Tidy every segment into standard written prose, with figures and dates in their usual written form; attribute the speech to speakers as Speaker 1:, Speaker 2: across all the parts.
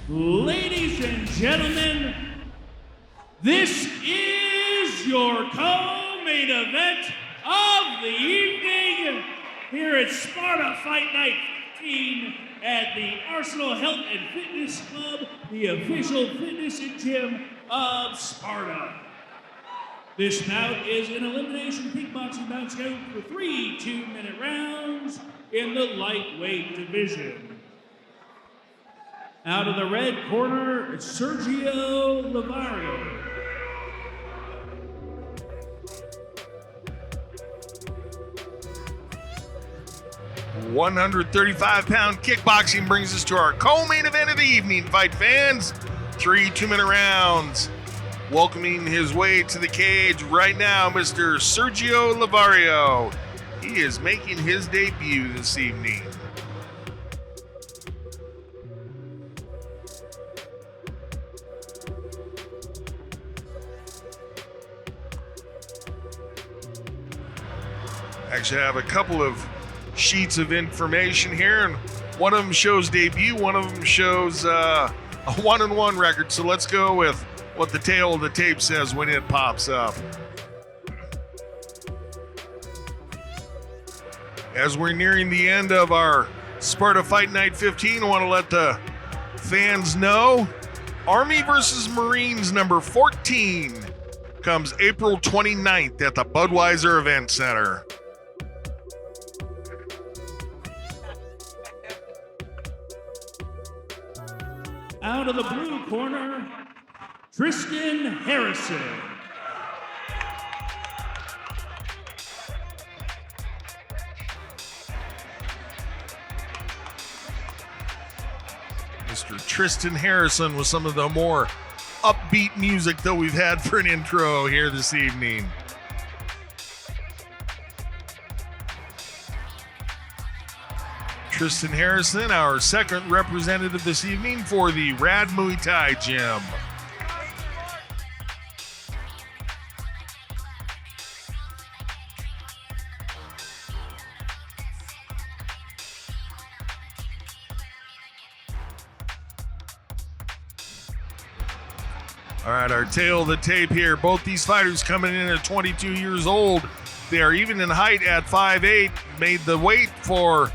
Speaker 1: Ladies and gentlemen, this is your co-main event of the evening here at Sparta Fight Night 15 at the Arsenal Health and Fitness Club, the official fitness and gym of Sparta. This bout is an elimination kickboxing bout scheduled for 3 2-minute rounds in the lightweight division. Out of the red corner, Sergio Levario.
Speaker 2: £135 kickboxing brings us to our co-main event of the evening, fight fans. 3 2-minute rounds. Welcoming his way to the cage right now, Mr. Sergio Levario. He is making his debut this evening. Actually, I have a couple of sheets of information here, and one of them shows debut, one of them shows a 1-1 record. So let's go with what the tail of the tape says when it pops up. As we're nearing the end of our Sparta Fight Night 15, I want to let the fans know Army versus Marines number 14 comes April 29th at the Budweiser Event Center.
Speaker 1: Out of the blue corner, Triston Harrison.
Speaker 2: Mr. Triston Harrison with some of the more upbeat music that we've had for an intro here this evening. Triston Harrison, our second representative this evening for the Rad Muay Thai Gym. All right, our tail of the tape here. Both these fighters coming in at 22 years old. They are even in height at 5'8", made the weight for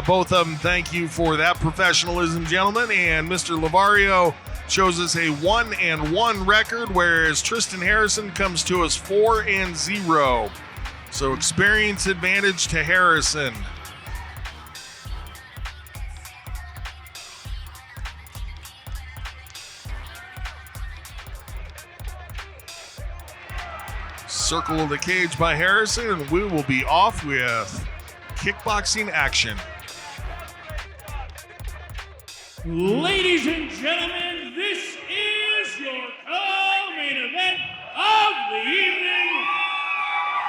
Speaker 2: both of them. Thank you for that professionalism, gentlemen. And Mr. Levario shows us a 1-1 record, whereas Triston Harrison comes to us 4-0. So experience advantage to Harrison. Circle of the cage by Harrison, and we will be off with kickboxing action.
Speaker 1: Ladies and gentlemen, this is your co-main event of the evening,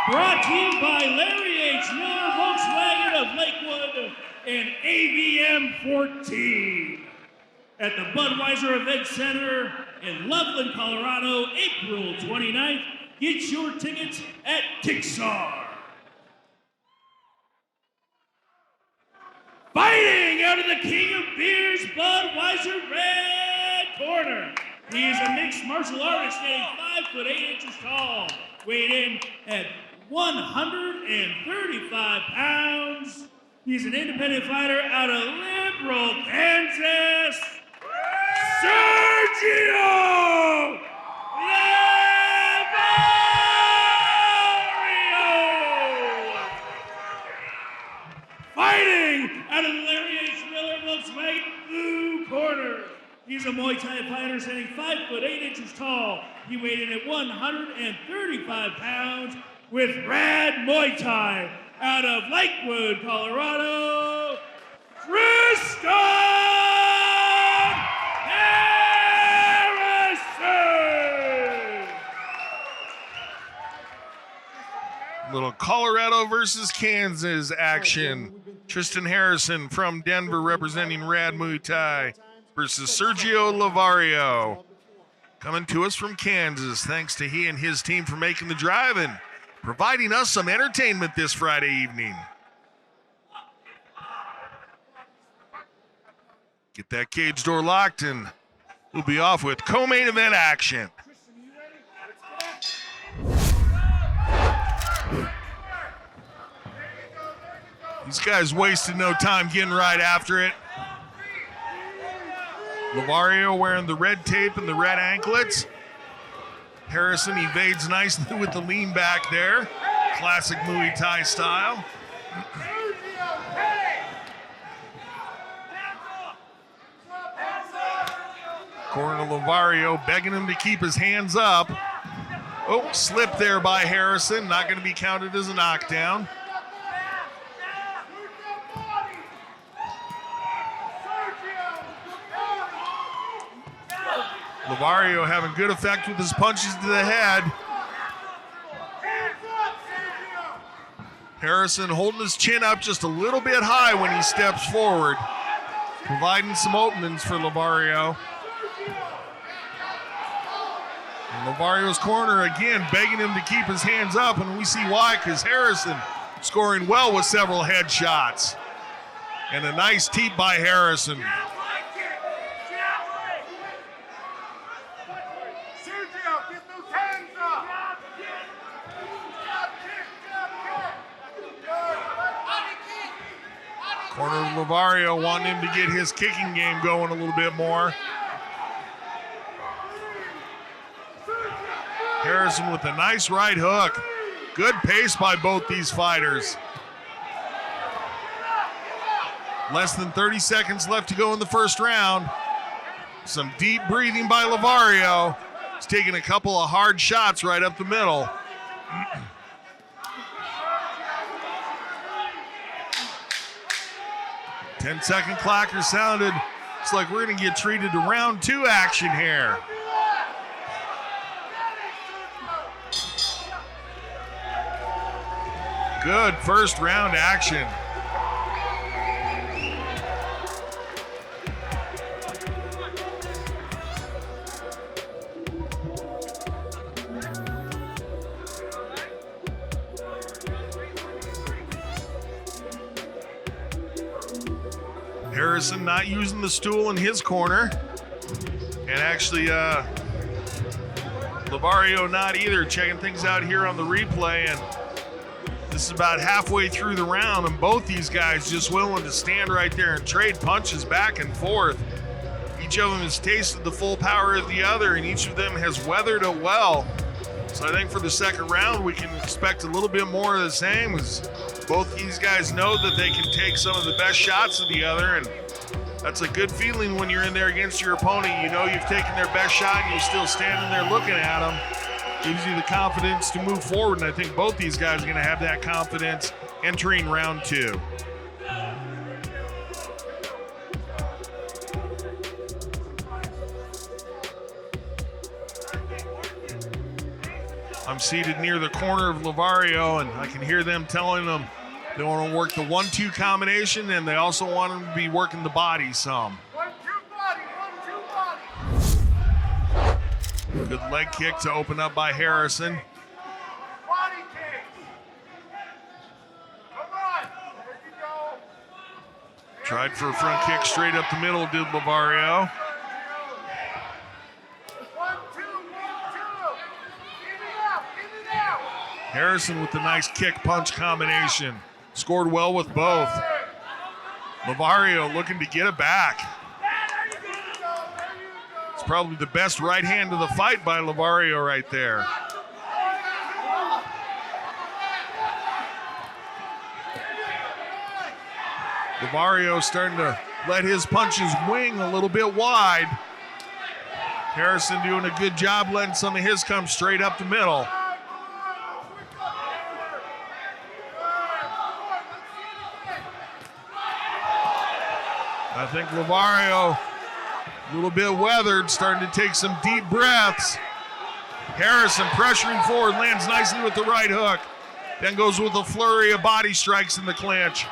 Speaker 1: brought to you by Larry H. Miller, Volkswagen of Lakewood, and AVM 14 at the Budweiser Event Center in Loveland, Colorado, April 29th. Get your tickets at Tixar. Fighting out of the King of Beers, Budweiser red corner. He is a mixed martial artist, standing 5'8" tall, weighed in at 135 pounds. He's an independent fighter out of Liberal, Kansas. Sergio Levario! Fighting out of the Larry H. Miller Volkswagen blue corner. He's a Muay Thai fighter standing 5'8" tall. He weighed in at 135 pounds with Rad Muay Thai out of Lakewood, Colorado, Triston Harrison!
Speaker 2: Little Colorado versus Kansas action. Triston Harrison from Denver representing Rad Muay Thai versus Sergio Levario. Coming to us from Kansas, thanks to he and his team for making the drive and providing us some entertainment this Friday evening. Get that cage door locked, and we'll be off with co-main event action. These guys wasted no time getting right after it. Levario wearing the red tape and the red anklets. Harrison evades nicely with the lean back there. Classic Muay Thai style. Corner Levario begging him to keep his hands up. Oh, slip there by Harrison. Not going to be counted as a knockdown. Levario having good effect with his punches to the head. Harrison holding his chin up just a little bit high when he steps forward, providing some openings for Levario. And Levario's corner again begging him to keep his hands up, and we see why, because Harrison scoring well with several headshots. And a nice teep by Harrison. Corner of Levario wanting him to get his kicking game going a little bit more. Harrison with a nice right hook. Good pace by both these fighters. Less than 30 seconds left to go in the first round. Some deep breathing by Levario. He's taking a couple of hard shots right up the middle. 10-second clacker sounded. Looks like we're going to get treated to round 2 action here. Good first round action. Harrison not using the stool in his corner. And actually, Levario not either. Checking things out here on the replay. And this is about halfway through the round, and both these guys just willing to stand right there and trade punches back and forth. Each of them has tasted the full power of the other, and each of them has weathered it well. So I think for the second round, we can expect a little bit more of the same, as both these guys know that they can take some of the best shots of the other, and that's a good feeling when you're in there against your opponent. You know you've taken their best shot, and you're still standing there looking at them. Gives you the confidence to move forward, and I think both these guys are going to have that confidence entering round 2. I'm seated near the corner of Levario, and I can hear them telling them they want to work the 1-2 combination, and they also want them to be working the body some. Good leg kick to open up by Harrison.
Speaker 3: Body kick. Come on. There you go.
Speaker 2: Tried for a front kick straight up the middle, did Levario.
Speaker 3: 1-2, 1-2. Get it out. Get it out.
Speaker 2: Harrison with the nice kick punch combination. Scored well with both. Levario looking to get it back. It's probably the best right hand of the fight by Levario right there. Levario starting to let his punches wing a little bit wide. Harrison doing a good job letting some of his come straight up the middle. I think Levario a little bit weathered, starting to take some deep breaths. Harrison pressuring forward, lands nicely with the right hook. Then goes with a flurry of body strikes in the clinch.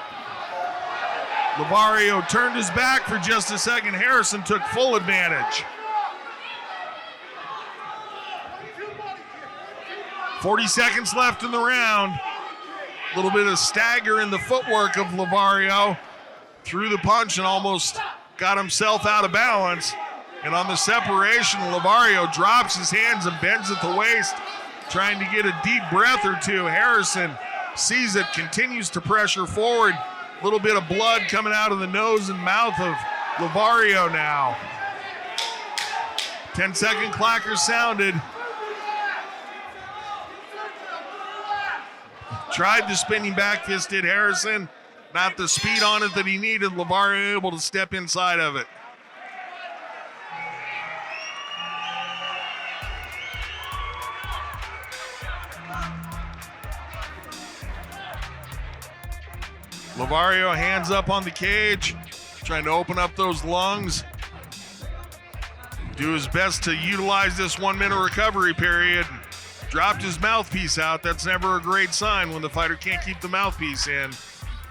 Speaker 2: Levario turned his back for just a second. Harrison took full advantage. 40 seconds left in the round. A little bit of stagger in the footwork of Levario. Threw the punch and almost got himself out of balance. And on the separation, Levario drops his hands and bends at the waist, trying to get a deep breath or two. Harrison sees it, continues to pressure forward. A little bit of blood coming out of the nose and mouth of Levario now. 10-second clacker sounded. Tried the spinning back fist, did Harrison. Not the speed on it that he needed. Levario able to step inside of it. Levario hands up on the cage, trying to open up those lungs. Do his best to utilize this 1 minute recovery period. Dropped his mouthpiece out. That's never a great sign when the fighter can't keep the mouthpiece in.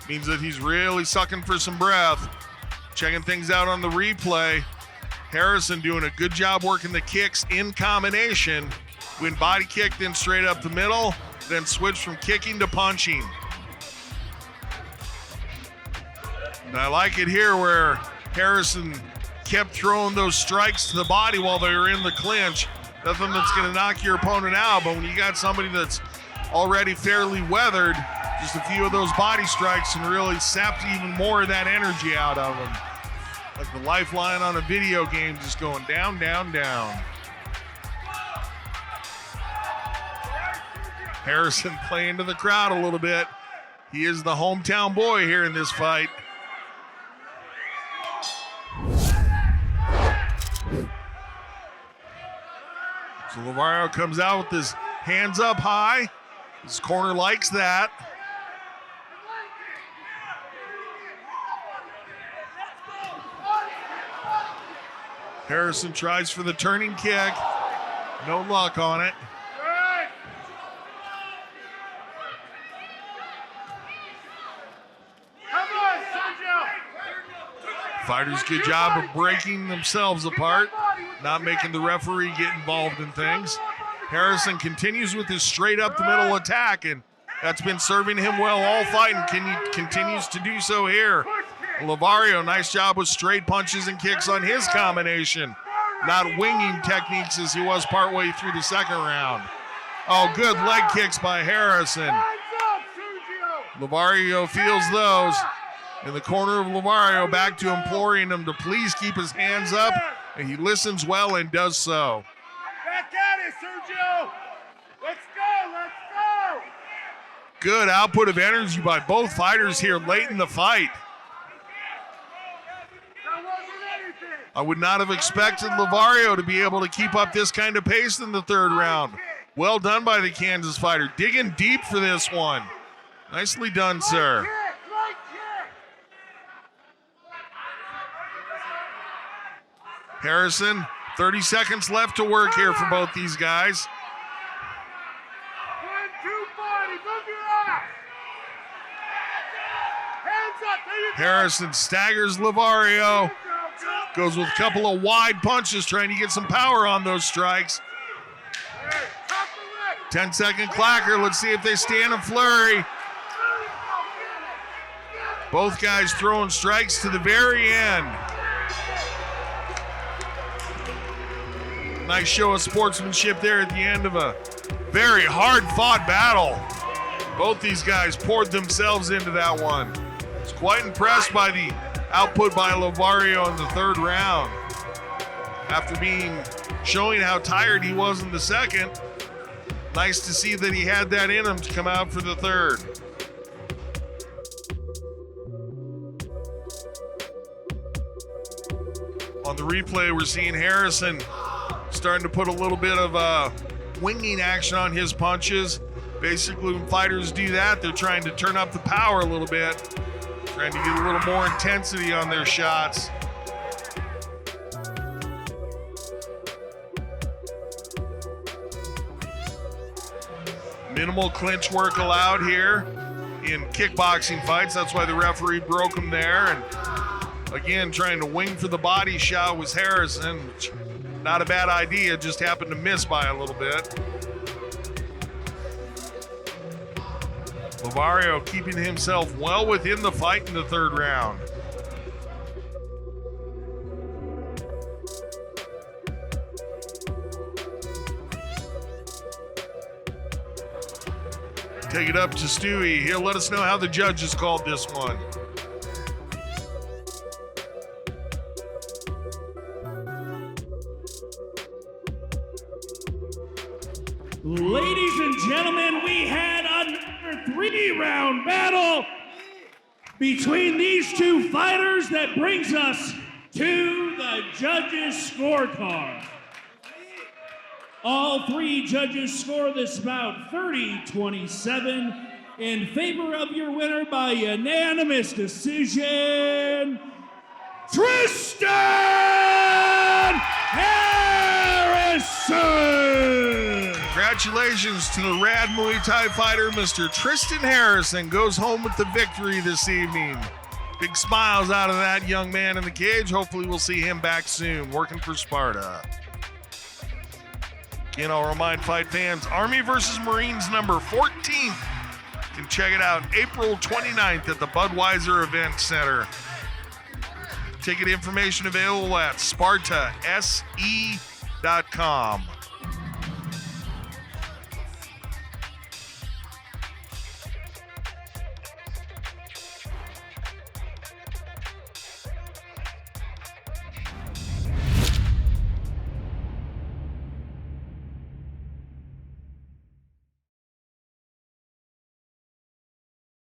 Speaker 2: Means that he's really sucking for some breath. Checking things out on the replay. Harrison doing a good job working the kicks in combination. Went body kick, then straight up the middle, then switched from kicking to punching. And I like it here where Harrison kept throwing those strikes to the body while they were in the clinch. Nothing that's going to knock your opponent out, but when you got somebody that's already fairly weathered, just a few of those body strikes and really sapped even more of that energy out of them. Like the lifeline on a video game, just going down, down, down. Harrison playing to the crowd a little bit. He is the hometown boy here in this fight. So Levario comes out with his hands up high. His corner likes that. Harrison tries for the turning kick. No luck on it. Fighters, good job of breaking themselves apart, not making the referee get involved in things. Harrison continues with his straight up the middle attack, and that's been serving him well all fight, and continues to do so here. Levario, nice job with straight punches and kicks on his combination. Not winging techniques as he was partway through the second round. Oh, good leg kicks by Harrison. Levario feels those. In the corner of Levario, back to imploring him to please keep his hands up, and he listens well and does so.
Speaker 3: Back at it, Sergio. Let's go, let's go.
Speaker 2: Good output of energy by both fighters here late in the fight.
Speaker 3: That wasn't anything.
Speaker 2: I would not have expected Levario to be able to keep up this kind of pace in the third round. Well done by the Kansas fighter, digging deep for this one. Nicely done, sir. Harrison, 30 seconds left to work here for both these guys.
Speaker 3: 1, 2, body, move your ass. Hands up, there you go.
Speaker 2: Harrison staggers Levario. Goes with a couple of wide punches, trying to get some power on those strikes. 10-second clacker. Let's see if they stand a flurry. Both guys throwing strikes to the very end. Nice show of sportsmanship there at the end of a very hard-fought battle. Both these guys poured themselves into that one. I was quite impressed by the output by Levario in the third round. After showing how tired he was in the second, nice to see that he had that in him to come out for the third. On the replay, we're seeing Harrison starting to put a little bit of winging action on his punches. Basically, when fighters do that, they're trying to turn up the power a little bit, trying to get a little more intensity on their shots. Minimal clinch work allowed here in kickboxing fights. That's why the referee broke him there. And again, trying to wing for the body shot was Harrison, which not a bad idea, just happened to miss by a little bit. Levario keeping himself well within the fight in the third round. Take it up to Stewie. He'll let us know how the judges called this one.
Speaker 1: Ladies and gentlemen, we had another 3-round battle between these two fighters that brings us to the judges' scorecard. All 3 judges score this bout 30-27 in favor of your winner by unanimous decision, Triston Harrison!
Speaker 2: Congratulations to the rad Muay Thai fighter, Mr. Triston Harrison, goes home with the victory this evening. Big smiles out of that young man in the cage. Hopefully we'll see him back soon, working for Sparta. Again, I'll remind fight fans, Army versus Marines number 14. You can check it out April 29th at the Budweiser Event Center. Ticket information available at spartase.com.